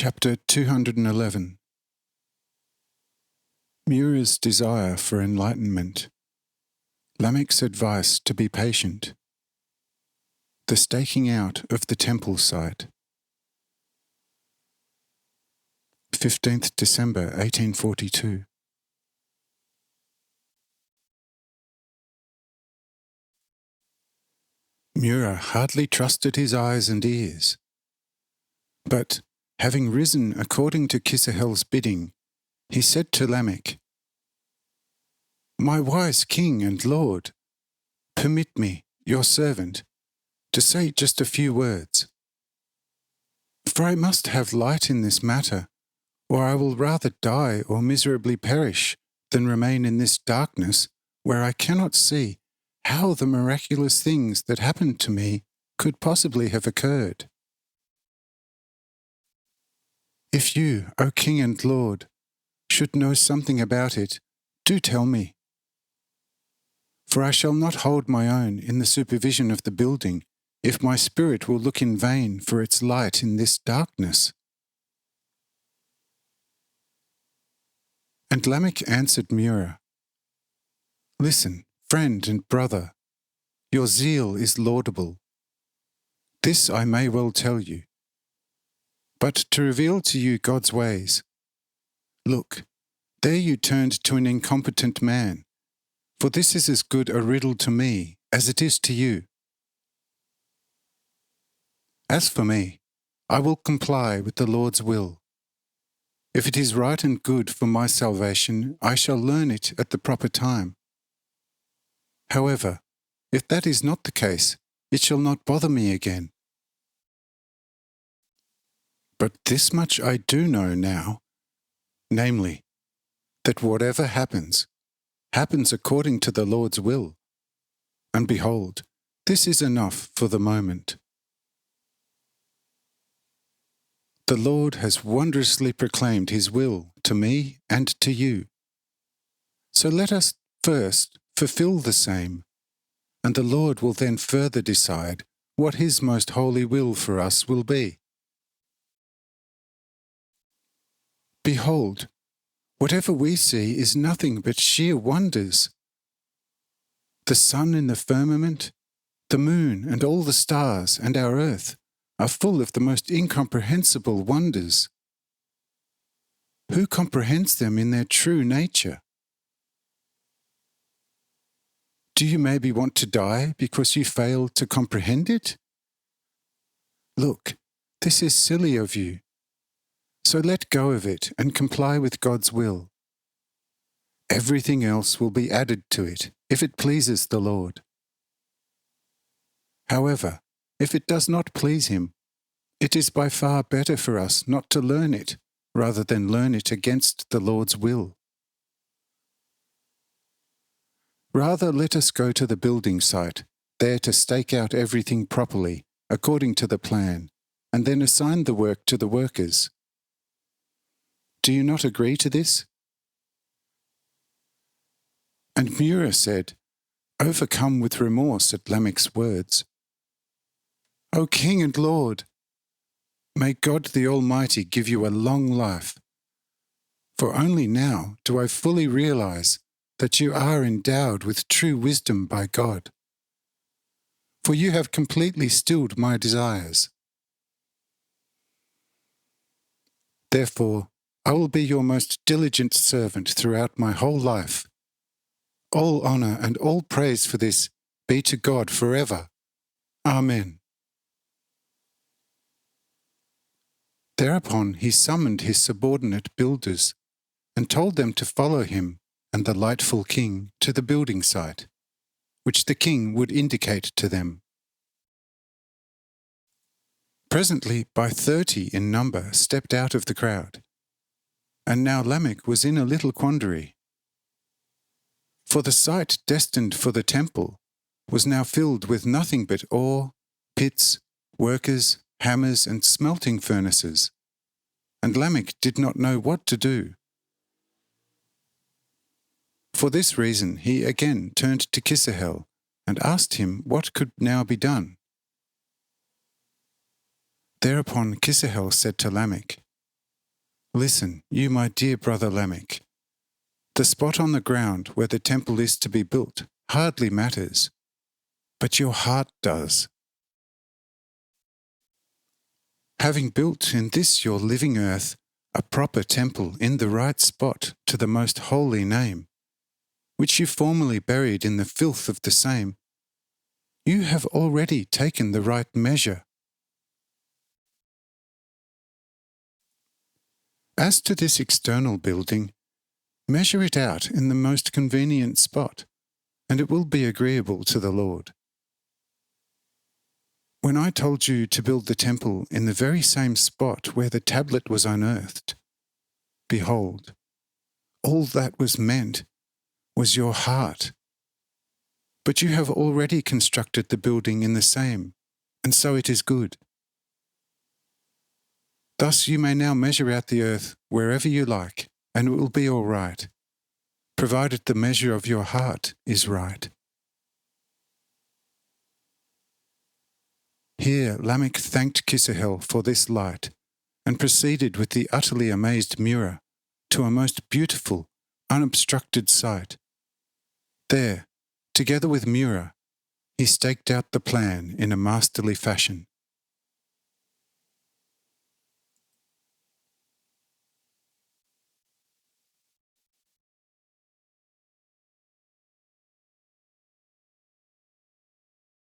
Chapter 211. Mura's desire for enlightenment. Lamech's advice to be patient. The staking out of the temple site. 15th December 1842. Mura hardly trusted his eyes and ears. But, having risen according to Kissahel's bidding, he said to Lamech, "My wise king and lord, permit me, your servant, to say just a few words. For I must have light in this matter, or I will rather die or miserably perish than remain in this darkness where I cannot see how the miraculous things that happened to me could possibly have occurred. If you, O King and Lord, should know something about it, do tell me. For I shall not hold my own in the supervision of the building if my spirit will look in vain for its light in this darkness." And Lamech answered Mura, "Listen, friend and brother, your zeal is laudable. This I may well tell you. But to reveal to you God's ways, look, there you turned to an incompetent man, for this is as good a riddle to me as it is to you. As for me, I will comply with the Lord's will. If it is right and good for my salvation, I shall learn it at the proper time. However, if that is not the case, it shall not bother me again. But this much I do know now, namely, that whatever happens, happens according to the Lord's will. And behold, this is enough for the moment. The Lord has wondrously proclaimed his will to me and to you. So let us first fulfill the same, and the Lord will then further decide what his most holy will for us will be. Behold, whatever we see is nothing but sheer wonders. The sun in the firmament, the moon and all the stars and our earth are full of the most incomprehensible wonders. Who comprehends them in their true nature? Do you maybe want to die because you fail to comprehend it? Look, this is silly of you. So let go of it and comply with God's will. Everything else will be added to it, if it pleases the Lord. However, if it does not please him, it is by far better for us not to learn it, rather than learn it against the Lord's will. Rather let us go to the building site, there to stake out everything properly, according to the plan, and then assign the work to the workers. Do you not agree to this?" And Mura said, overcome with remorse at Lamech's words, "O King and Lord, may God the Almighty give you a long life, for only now do I fully realize that you are endowed with true wisdom by God. For you have completely stilled my desires. Therefore, I will be your most diligent servant throughout my whole life. All honor and all praise for this be to God forever. Amen." Thereupon he summoned his subordinate builders and told them to follow him and the lightful king to the building site, which the king would indicate to them. Presently, by 30 in number stepped out of the crowd. And now Lamech was in a little quandary. For the site destined for the temple was now filled with nothing but ore, pits, workers, hammers, and smelting furnaces, and Lamech did not know what to do. For this reason he again turned to Kissahel and asked him what could now be done. Thereupon Kissahel said to Lamech, Listen, you my dear brother Lamech. The spot on the ground where the temple is to be built hardly matters, but your heart does. Having built in this your living earth a proper temple in the right spot to the most holy name, which you formerly buried in the filth of the same, you have already taken the right measure. As to this external building, measure it out in the most convenient spot, and it will be agreeable to the Lord. When I told you to build the temple in the very same spot where the tablet was unearthed, behold, all that was meant was your heart. But you have already constructed the building in the same, and so it is good. Thus you may now measure out the earth wherever you like, and it will be all right, provided the measure of your heart is right. Here Lamech thanked Kisahel for this light, and proceeded with the utterly amazed Mura to a most beautiful, unobstructed site. There, together with Mura, he staked out the plan in a masterly fashion.